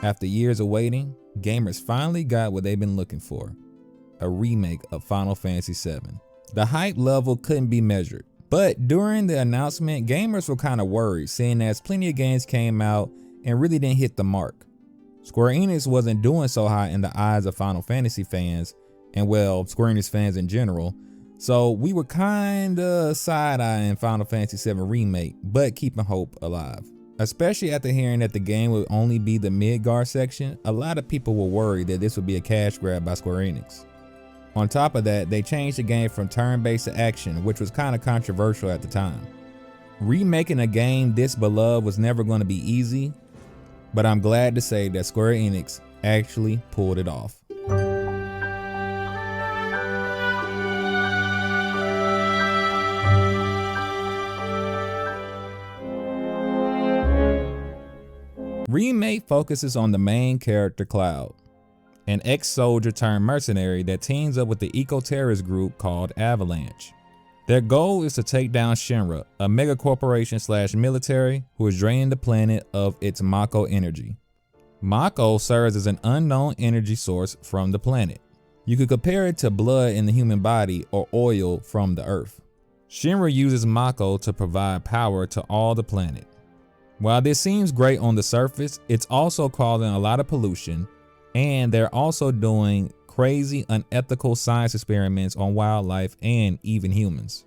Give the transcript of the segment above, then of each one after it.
After years of waiting, gamers finally got what they've been looking for, a remake of Final Fantasy VII. The hype level couldn't be measured, but during the announcement, gamers were kind of worried, seeing as plenty of games came out and really didn't hit the mark. Square Enix wasn't doing so hot in the eyes of Final Fantasy fans, and well, Square Enix fans in general, so we were kinda side-eyeing Final Fantasy VII Remake, but keeping hope alive. Especially after hearing that the game would only be the Midgar section, a lot of people were worried that this would be a cash grab by Square Enix. On top of that, they changed the game from turn-based to action, which was kind of controversial at the time. Remaking a game this beloved was never going to be easy, but I'm glad to say that Square Enix actually pulled it off. Remake focuses on the main character Cloud, an ex-soldier turned mercenary that teams up with the eco-terrorist group called Avalanche. Their goal is to take down Shinra, a mega corporation / military who is draining the planet of its Mako energy. Mako serves as an unknown energy source from the planet. You could compare it to blood in the human body or oil from the earth. Shinra uses Mako to provide power to all the planet. While this seems great on the surface, it's also causing a lot of pollution, and they're also doing crazy, unethical science experiments on wildlife and even humans.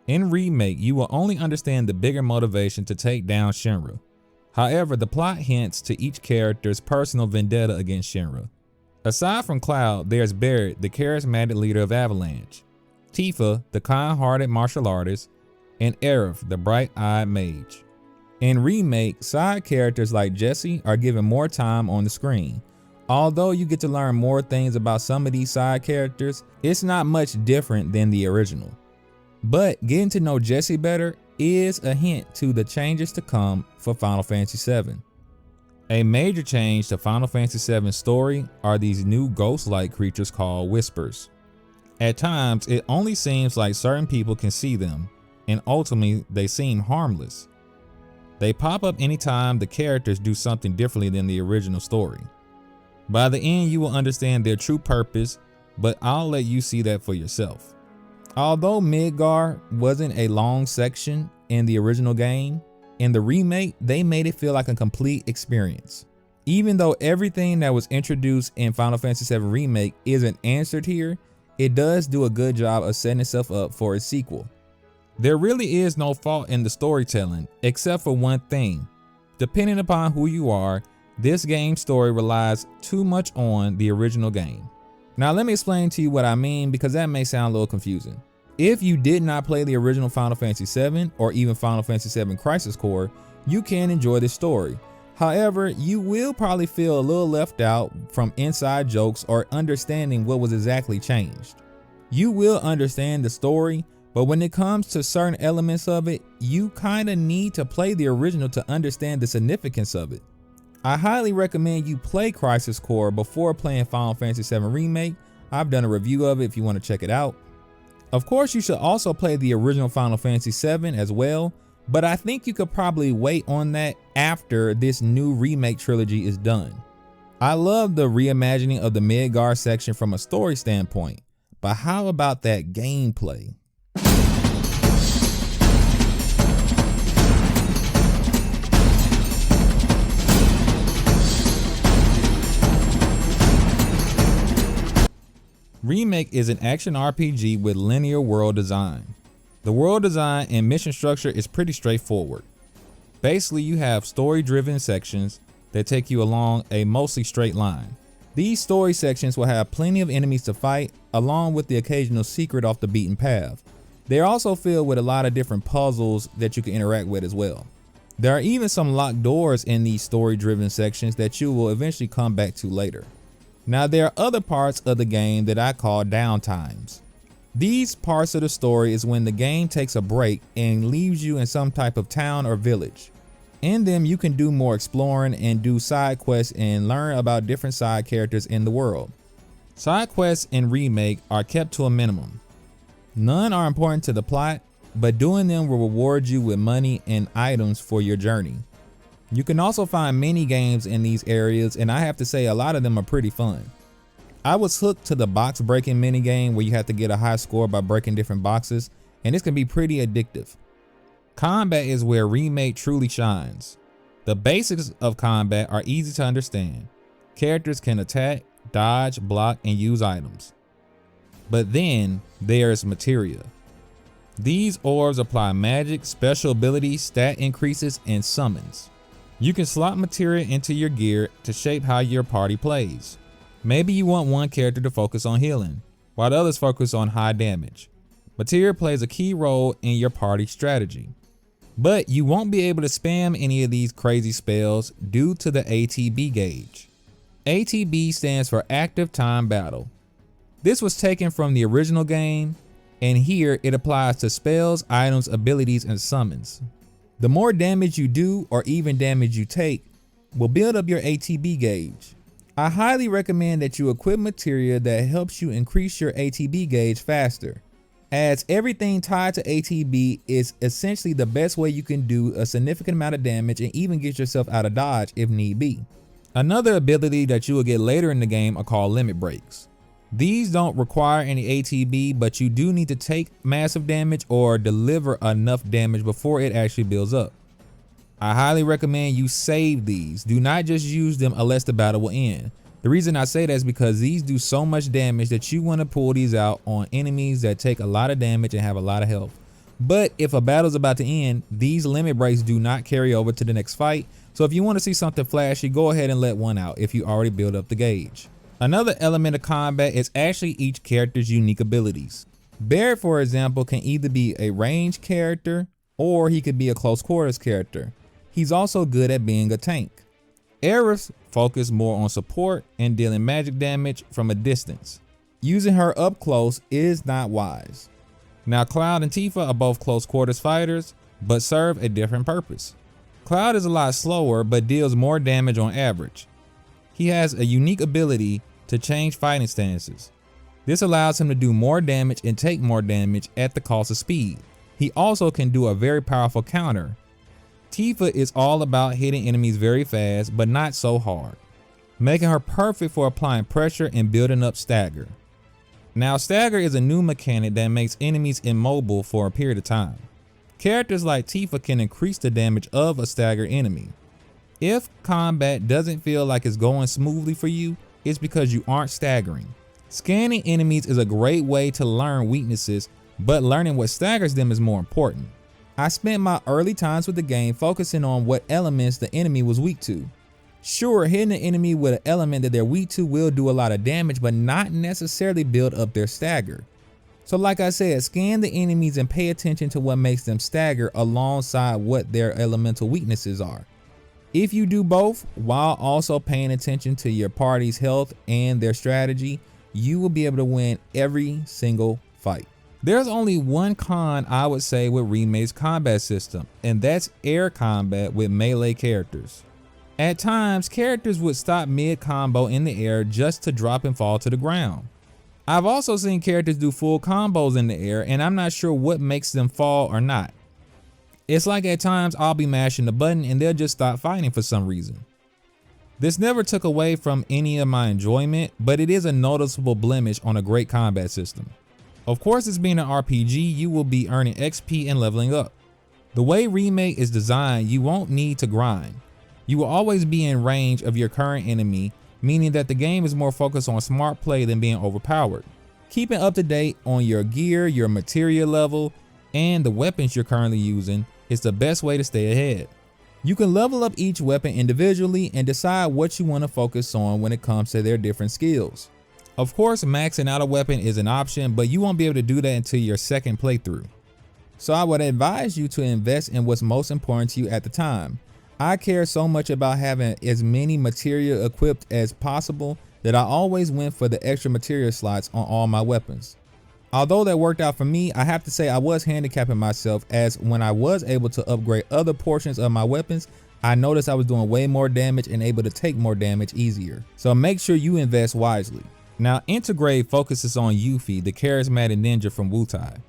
In Remake, you will only understand the bigger motivation to take down Shinra. However, the plot hints to each character's personal vendetta against Shinra. Aside from Cloud, there's Barrett, the charismatic leader of Avalanche, Tifa, the kind-hearted martial artist, and Aerith, the bright-eyed mage. In Remake, side characters like Jessie are given more time on the screen. Although you get to learn more things about some of these side characters, it's not much different than the original. But getting to know Jessie better is a hint to the changes to come for Final Fantasy VII. A major change to Final Fantasy VII's story are these new ghost-like creatures called Whispers. At times, it only seems like certain people can see them, and ultimately they seem harmless. They pop up anytime the characters do something differently than the original story. By the end, you will understand their true purpose, but I'll let you see that for yourself. Although Midgar wasn't a long section in the original game, in the remake, they made it feel like a complete experience. Even though everything that was introduced in Final Fantasy VII Remake isn't answered here, it does do a good job of setting itself up for a sequel. There really is no fault in the storytelling, except for one thing. Depending upon who you are, this game's story relies too much on the original game. Now let me explain to you what I mean, because that may sound a little confusing. If you did not play the original Final Fantasy VII or even Final Fantasy VII Crisis Core, you can enjoy this story. However, you will probably feel a little left out from inside jokes or understanding what was exactly changed. You will understand the story, but when it comes to certain elements of it, you kinda need to play the original to understand the significance of it. I highly recommend you play Crisis Core before playing Final Fantasy VII Remake. I've done a review of it if you want to check it out. Of course, you should also play the original Final Fantasy VII as well, but I think you could probably wait on that after this new remake trilogy is done. I love the reimagining of the Midgar section from a story standpoint, but how about that gameplay? Remake is an action RPG with linear world design. The world design and mission structure is pretty straightforward. Basically, you have story-driven sections that take you along a mostly straight line. These story sections will have plenty of enemies to fight, along with the occasional secret off the beaten path. They're also filled with a lot of different puzzles that you can interact with as well. There are even some locked doors in these story-driven sections that you will eventually come back to later. Now, there are other parts of the game that I call downtimes. These parts of the story is when the game takes a break and leaves you in some type of town or village. In them, you can do more exploring and do side quests and learn about different side characters in the world. Side quests in Remake are kept to a minimum. None are important to the plot, but doing them will reward you with money and items for your journey. You can also find mini games in these areas, and I have to say a lot of them are pretty fun. I was hooked to the box breaking mini game where you have to get a high score by breaking different boxes, and this can be pretty addictive. Combat is where Remake truly shines. The basics of combat are easy to understand. Characters can attack, dodge, block, and use items. But then there's materia. These orbs apply magic, special abilities, stat increases, and summons. You can slot materia into your gear to shape how your party plays. Maybe you want one character to focus on healing, while the others focus on high damage. Materia plays a key role in your party strategy. But you won't be able to spam any of these crazy spells due to the ATB gauge. ATB stands for Active Time Battle. This was taken from the original game, and here it applies to spells, items, abilities, and summons. The more damage you do or even damage you take will build up your ATB gauge. I highly recommend that you equip materia that helps you increase your ATB gauge faster, as everything tied to ATB is essentially the best way you can do a significant amount of damage and even get yourself out of dodge if need be. Another ability that you will get later in the game are called limit breaks. These don't require any ATB, but you do need to take massive damage or deliver enough damage before it actually builds up. I highly recommend you save these. Do not just use them unless the battle will end. The reason I say that is because these do so much damage that you want to pull these out on enemies that take a lot of damage and have a lot of health. But if a battle's about to end, these limit breaks do not carry over to the next fight. So if you want to see something flashy, go ahead and let one out if you already build up the gauge. Another element of combat is actually each character's unique abilities. Barret, for example, can either be a ranged character or he could be a close quarters character. He's also good at being a tank. Aerith focused more on support and dealing magic damage from a distance. Using her up close is not wise. Now Cloud and Tifa are both close quarters fighters, but serve a different purpose. Cloud is a lot slower, but deals more damage on average. He has a unique ability to change fighting stances. This allows him to do more damage and take more damage at the cost of speed. He also can do a very powerful counter. Tifa is all about hitting enemies very fast, but not so hard, making her perfect for applying pressure and building up stagger. Now stagger is a new mechanic that makes enemies immobile for a period of time. Characters like Tifa can increase the damage of a staggered enemy. If combat doesn't feel like it's going smoothly for you, it's because you aren't staggering. Scanning enemies is a great way to learn weaknesses, but learning what staggers them is more important. I spent my early times with the game focusing on what elements the enemy was weak to. Sure, hitting an enemy with an element that they're weak to will do a lot of damage, but not necessarily build up their stagger. So like I said, scan the enemies and pay attention to what makes them stagger alongside what their elemental weaknesses are. If you do both while also paying attention to your party's health and their strategy, you will be able to win every single fight. There's only one con I would say with Remake's combat system, and that's air combat with melee characters. At times, characters would stop mid-combo in the air just to drop and fall to the ground. I've also seen characters do full combos in the air, and I'm not sure what makes them fall or not. It's like at times I'll be mashing the button and they'll just stop fighting for some reason. This never took away from any of my enjoyment, but it is a noticeable blemish on a great combat system. Of course, as being an RPG, you will be earning XP and leveling up. The way Remake is designed, you won't need to grind. You will always be in range of your current enemy, meaning that the game is more focused on smart play than being overpowered. Keeping up to date on your gear, your materia level, and the weapons you're currently using is the best way to stay ahead. You can level up each weapon individually and decide what you want to focus on when it comes to their different skills. Of course, maxing out a weapon is an option, but you won't be able to do that until your second playthrough. So I would advise you to invest in what's most important to you at the time. I care so much about having as many materia equipped as possible that I always went for the extra materia slots on all my weapons. Although that worked out for me, I have to say I was handicapping myself, as when I was able to upgrade other portions of my weapons, I noticed I was doing way more damage and able to take more damage easier. So make sure you invest wisely. Now INTERGRADE focuses on Yuffie, the charismatic ninja from Wutai.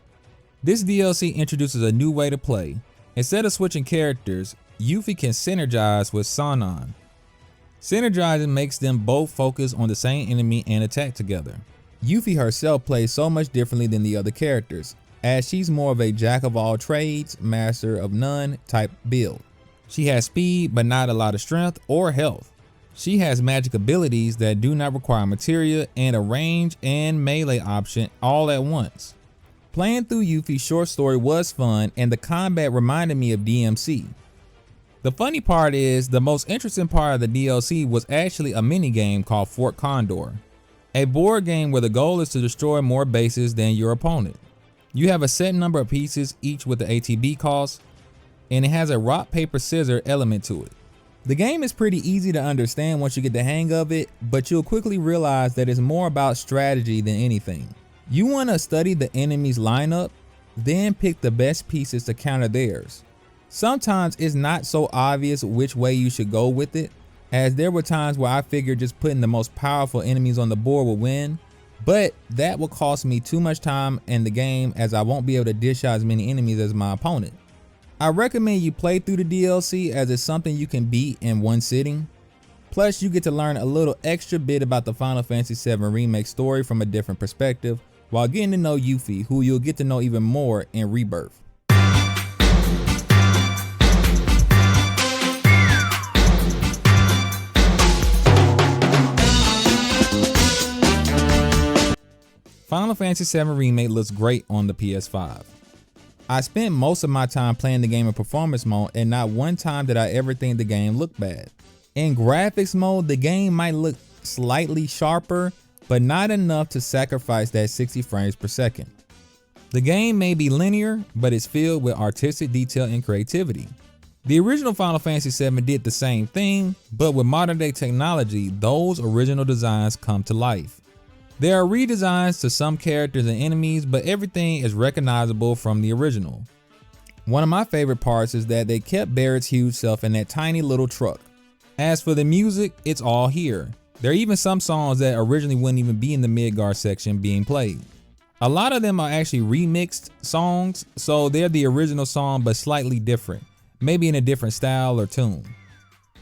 This DLC introduces a new way to play. Instead of switching characters, Yuffie can synergize with Sanan. Synergizing makes them both focus on the same enemy and attack together. Yuffie herself plays so much differently than the other characters, as she's more of a jack of all trades, master of none type build. She has speed but not a lot of strength or health. She has magic abilities that do not require materia and a range and melee option all at once. Playing through Yuffie's short story was fun and the combat reminded me of DMC. The funny part is the most interesting part of the DLC was actually a minigame called Fort Condor, a board game where the goal is to destroy more bases than your opponent. You have a set number of pieces, each with the ATB cost, and it has a rock, paper, scissors element to it. The game is pretty easy to understand once you get the hang of it, but you'll quickly realize that it's more about strategy than anything. You want to study the enemy's lineup, then pick the best pieces to counter theirs. Sometimes it's not so obvious which way you should go with it, as there were times where I figured just putting the most powerful enemies on the board would win, but that will cost me too much time in the game as I won't be able to dish out as many enemies as my opponent. I recommend you play through the DLC as it's something you can beat in one sitting. Plus you get to learn a little extra bit about the Final Fantasy VII Remake story from a different perspective while getting to know Yuffie, who you'll get to know even more in Rebirth. Final Fantasy VII Remake looks great on the PS5. I spent most of my time playing the game in performance mode and not one time did I ever think the game looked bad. In graphics mode, the game might look slightly sharper, but not enough to sacrifice that 60 frames per second. The game may be linear, but it's filled with artistic detail and creativity. The original Final Fantasy VII did the same thing, but with modern day technology, those original designs come to life. There are redesigns to some characters and enemies, but everything is recognizable from the original. One of my favorite parts is that they kept Barrett's huge self in that tiny little truck. As for the music, it's all here. There are even some songs that originally wouldn't even be in the Midgar section being played. A lot of them are actually remixed songs, so they're the original song but slightly different, maybe in a different style or tune.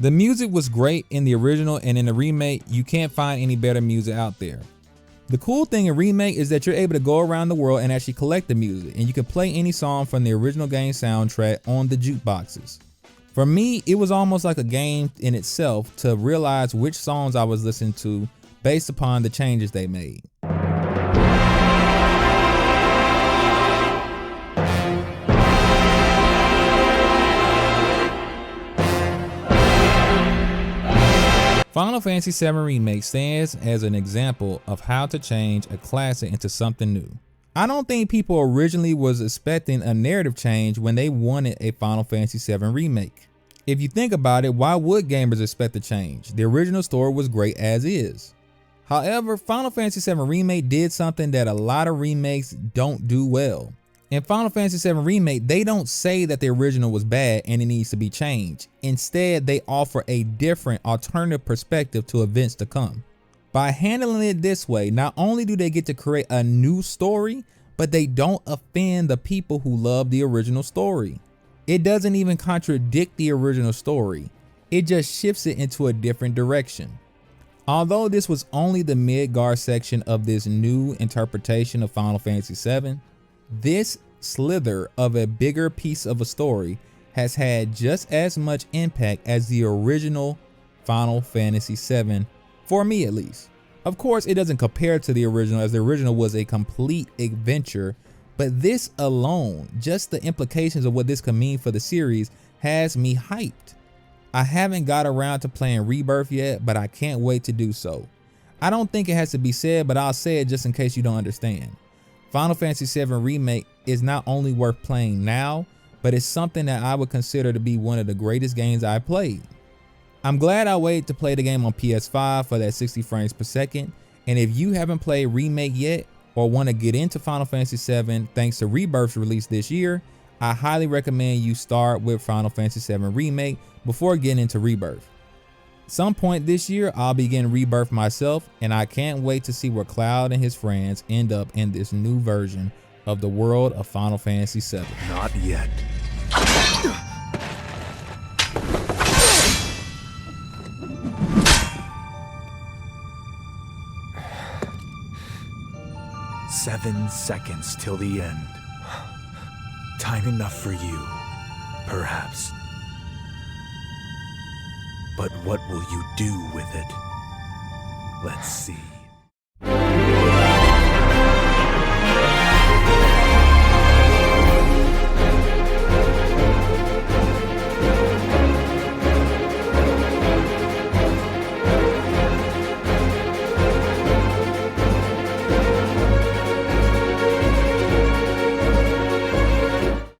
The music was great in the original, and in the remake, you can't find any better music out there. The cool thing in Remake is that you're able to go around the world and actually collect the music, and you can play any song from the original game soundtrack on the jukeboxes. For me, it was almost like a game in itself to realize which songs I was listening to based upon the changes they made. Final Fantasy VII Remake stands as an example of how to change a classic into something new. I don't think people originally was expecting a narrative change when they wanted a Final Fantasy VII Remake. If you think about it, why would gamers expect a change? The original story was great as is. However, Final Fantasy VII Remake did something that a lot of remakes don't do well. In Final Fantasy VII Remake, they don't say that the original was bad and it needs to be changed. Instead, they offer a different alternative perspective to events to come. By handling it this way, not only do they get to create a new story, but they don't offend the people who love the original story. It doesn't even contradict the original story. It just shifts it into a different direction. Although this was only the Midgar section of this new interpretation of Final Fantasy VII, this slither of a bigger piece of a story has had just as much impact as the original Final Fantasy VII, for me at least. Of course, it doesn't compare to the original, as the original was a complete adventure, but this alone, just the implications of what this could mean for the series, has me hyped. I haven't got around to playing Rebirth yet, but I can't wait to do so. I don't think it has to be said, but I'll say it just in case you don't understand. Final Fantasy VII Remake is not only worth playing now, but it's something that I would consider to be one of the greatest games I played. I'm glad I waited to play the game on PS5 for that 60 frames per second, and if you haven't played Remake yet or want to get into Final Fantasy VII thanks to Rebirth's release this year, I highly recommend you start with Final Fantasy VII Remake before getting into Rebirth. Some point this year, I'll be getting Rebirth myself, and I can't wait to see where Cloud and his friends end up in this new version of the world of Final Fantasy VII. Not yet. 7 seconds till the end. Time enough for you, perhaps. But what will you do with it? Let's see.